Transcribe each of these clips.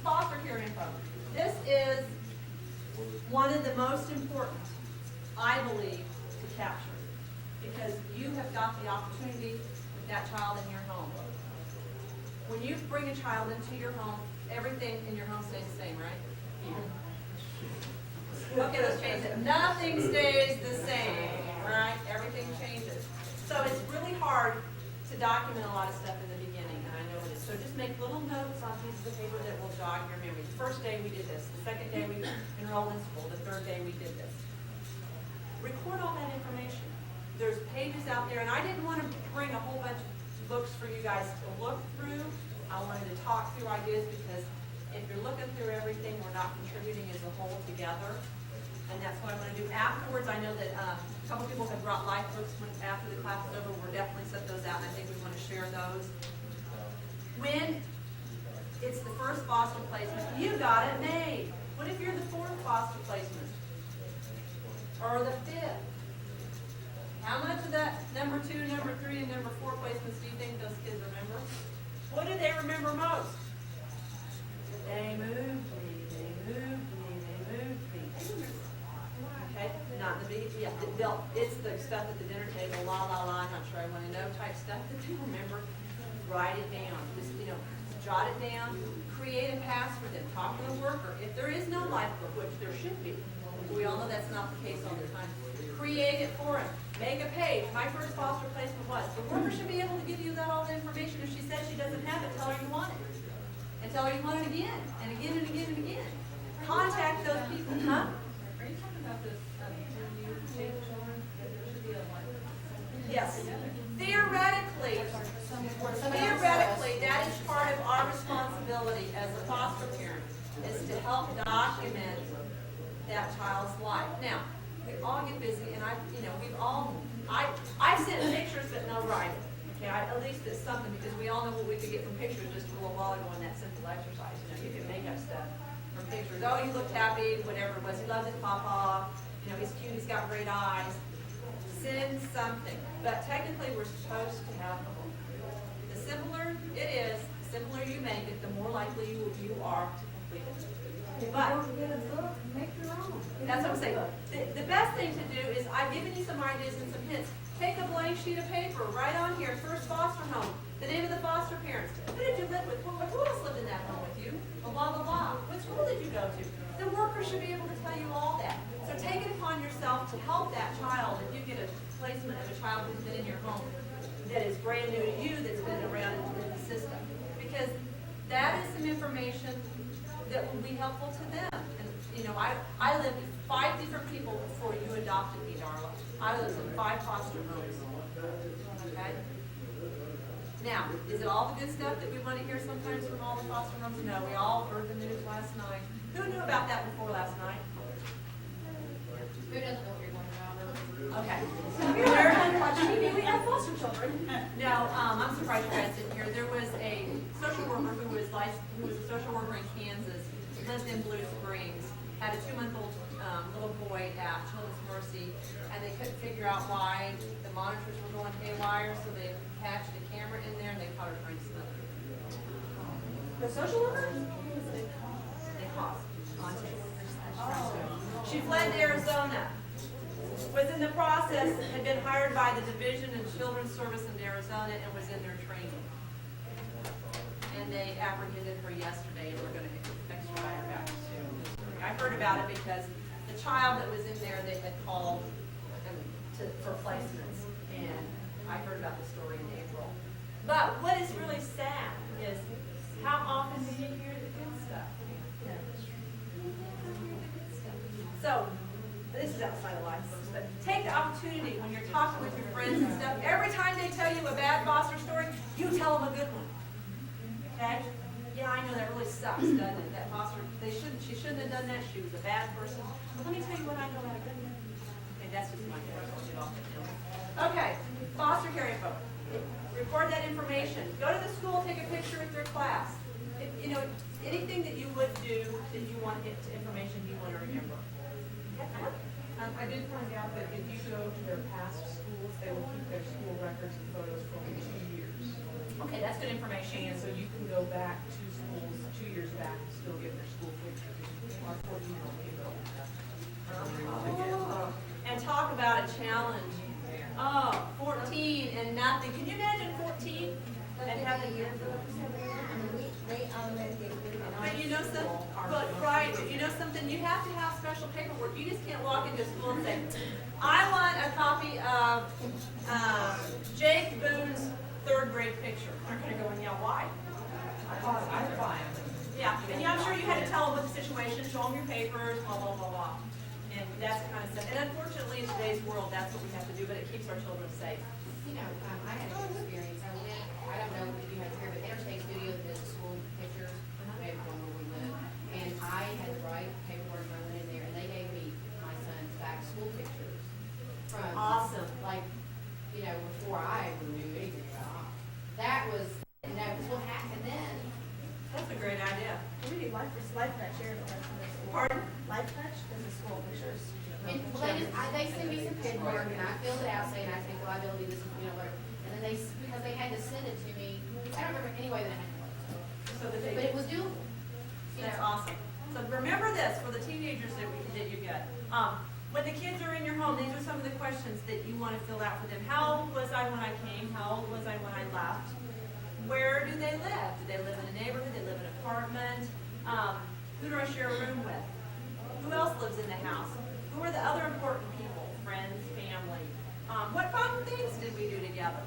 Foster care info. This is one of the most important, I believe, to capture, because you have got the opportunity with that child in your home. When you bring a child into your home, everything in your home stays the same, right? Okay, let's change it. Nothing stays the same, right? Everything changes. So it's really hard to document a lot of stuff in the beginning, and I know it is. So just make little notes on pieces of paper that will jog your memory. The first day we did this. The second day we enrolled in school. The third day we did this. Record all that information. There's pages out there, and I didn't want to bring a whole bunch of books for you guys to look through. I wanted to talk through ideas because if you're looking through everything, we're not contributing as a whole together. And that's what I'm going to do afterwards. I know that a couple people have brought life books after the class is over. We'll definitely set those out, and I think we want to share those. When it's the first foster placement, you got it made. What if you're the fourth foster placement? Or the fifth? How much of that number 2, number 3, and number 4 placements do you think those kids remember? What do they remember most? They moved me, they moved me, they moved me. Okay, not the big, yeah, it's the stuff at the dinner table, la la la, I'm not sure I want to know type stuff that you remember. Write it down, just, jot it down, create a pass for them, talk to the worker. If there is no life book, which there should be, we all know that's not the case all the time, create it for them. Make a page. My first foster placement was. The worker should be able to give you all the information. If she says she doesn't have it, tell her you want it. And tell her you want it again, and again, and again, and again. Contact those people. Huh? Are you talking about this, when you take children, there should be a life? Yes. Theoretically, that is part of our responsibility as a foster parent, is to help document that child's life. Now, we all get busy, and I sent pictures but no writing. Okay, at least it's something, because we all know what we could get from pictures just a little while ago in that simple exercise. You can make up stuff from pictures. Oh, you looked happy, whatever it was. He loves his papa. He's cute. He's got great eyes. Send something. But technically, we're supposed to have a book. The simpler it is, the simpler you make it, the more likely you are to complete it. But Get a book, make your own. that's what I'm saying. The best thing to do is, I've given you some ideas and some hints. Take a blank sheet of paper, write on here, first foster home, the name of the foster parents. Who did you live with? Who else lived in that home with you? Blah, blah, blah. What school did you go to? The worker should be able to tell you all that. So take it upon yourself to help that child. If you get a placement of a child who's been in your home that is brand new to you, that's been around in the system. Because that is some information that will be helpful to them. And, I lived with 5 different people before you adopted me, Darla. I lived in 5 foster homes. Okay? Now, is it all the good stuff that we want to hear sometimes from all the foster homes? No, we all heard the news last night. Who knew about that before last night? Who doesn't know what you're talking about? Okay. We were talking about TV, we have foster children. No, I'm surprised you guys didn't hear. There was a social worker who was a social worker in Kansas, lived in Blue Springs, had a 2-month-old little boy at Children's Mercy, and they couldn't figure out why the monitors were going haywire, so they attached a camera in there and they caught her trying to smother her. The social worker? They caught on tape. She fled to Arizona. Was in the process, had been hired by the Division of Children's Service in Arizona and was in their training. And they apprehended her yesterday and we're going to extradite her back to Missouri. I heard about it because the child that was in there, they had called for placements, and I heard about the story in April. But what is really sad is, how often do you hear the good stuff? So, this is outside of life, but take the opportunity when you're talking with your friends and stuff. Every time they tell you a bad foster story, you tell them a good one. Okay? Yeah, I know that really sucks, doesn't it? That foster, she shouldn't have done that. She was a bad person. But let me tell you what I know about a good one. Okay, that's just my personal off the field. Okay, foster care info. Record that information. Go to the school, take a picture with your class. Anything that you would do that you want information you want to remember. I did find out that if you go to their past schools, they will keep their school records and photos for 2 years. Okay, that's good information. And so you can go back to schools 2 years back and still get their school pictures. Our 14-year-old can go. Oh, and talk about a challenge. Oh, 14 and nothing. Can you imagine 14 and having But you know something, right, but you know something, you have to have special paperwork. You just can't walk into school and say, I want a copy of Jake Boone's 3rd grade picture. They're gonna go, and yeah, why? I'd buy them. Yeah, and yeah, I'm sure you had to tell them what the situation, show them your papers, blah, blah, blah, blah. And that's the kind of stuff. And unfortunately, in today's world, that's what we have to do, but it keeps our children safe. You know, I had an experience. I went, I don't know if you have here, but Interstate Studios does school pictures. They have one where we live. And I had to write paperwork and I went in there and they gave me my son's back school pictures from. Awesome. Like, you know, before I ever knew anything about it. That was, you know, because what happened then. That's a great idea. We do life touch here at the school. Pardon? Life touch is the school pictures. And, well, they sent me some paperwork and I filled it out saying I take liability, this is, you know, whatever. And then because they had to send it to me, I don't remember any way that I had to do it. So that But they, it was doable. You that's know. awesome. So remember this for the teenagers that you get. When the kids are in your home, these are some of the questions that you want to fill out for them. How old was I when I came? How old was I when I left? Where do they live? Do they live in a neighborhood? Do they live in an apartment? Who do I share a room with? Who else lives in the house? Who are the other important people? Friends, family. What fun things did we do together?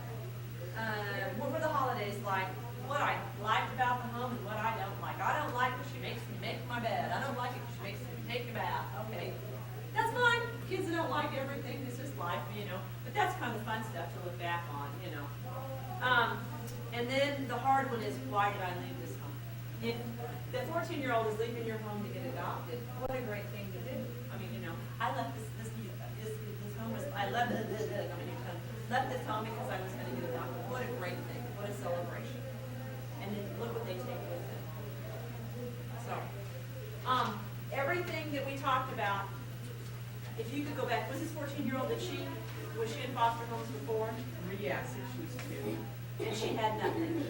What were the holidays like? What I liked about the home and what I don't like. I don't like when she makes me make my bed. I don't like it when she makes me take a bath. Okay, that's fine. Kids don't like everything. It's just life, you know. But that's kind of fun stuff to look back on, you know. And then the hard one is, why did I leave this home? If the 14-year-old is leaving your home to get adopted, what a great thing to do. I mean, you know, I left this home was, I left it, I mean, left this home because I was going to get adopted. What a great thing. What a celebration. And then look what they take with them. So, everything that we talked about, if you could go back, was this 14-year-old, was she in foster homes before? Yes, she was 2. And she had nothing.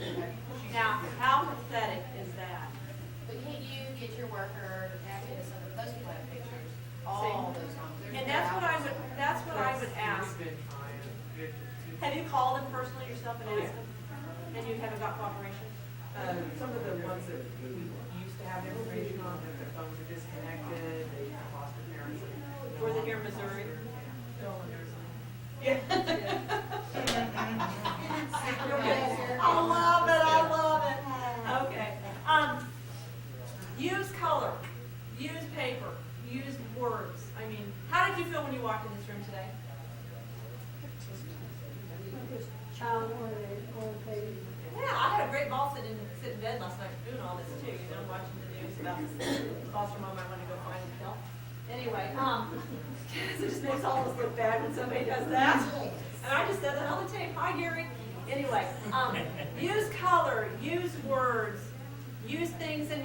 Now, how pathetic is that? But can't you get your worker to tap into some of those people have pictures? All those homes. And that's what I would ask. Have you called them personally yourself and asked them? And you haven't got cooperation? Some of the ones that we used to have information on, that their phones are disconnected, they have foster parents. Were they here in Missouri? Still in Arizona. Yeah. I love it, I love it. Okay. Use color, use paper, use words. I mean, how did you feel when you walked in this room today? Yeah, I had a great ball sit in bed last night doing all this too, you know, watching the news about this foster mom I want to go find and kill. Anyway, it just makes all of us look bad when somebody does that. And I just said that on the tape. Hi, Gary. Anyway, use color, use words, use things that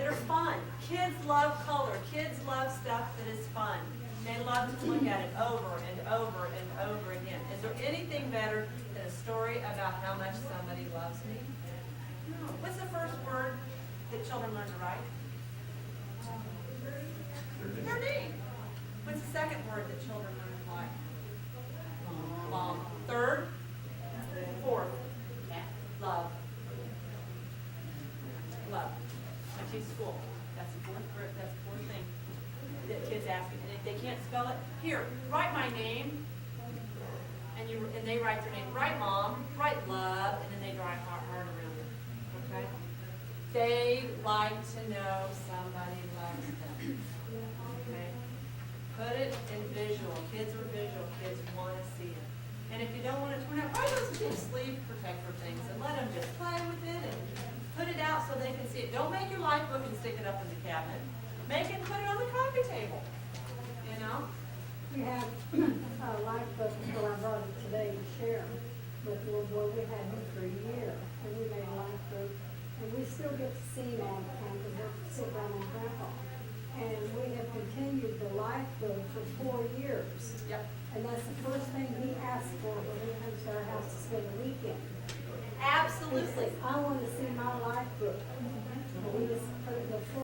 are fun. Kids love color. Kids love stuff that is fun. They love to look at it over and over and over again. Is there anything better than a story about how much somebody loves me? No. What's the first word that children learn to write? Their name. What's the second word that children learn to write? Mom. Third? Fourth? Love. Love. I teach school. That's the fourth thing that kids ask me. And if they can't spell it, here, write my name. And they write their name. Write mom, write love, and then they draw a heart around it. Okay? They like to know somebody loves them. Okay? Put it in visual. Kids are visual. Kids want to see it. And if you don't want it to turn out, write those little sleeve protector things and let them just play with it and put it out so they can see it. Don't make your life book and stick it up in the cabinet. Make it and put it on the coffee table. You know? We have a life book, so I brought it today to share with the little boy. We had him for a year, and we made a life book. And we still get to see him all the time because we're sitting around on grandpa. And we have continued the life book for 4 years. Yep. And that's the first thing he asks for when he comes to our house to spend the weekend. Absolutely. He says, I want to see my life book.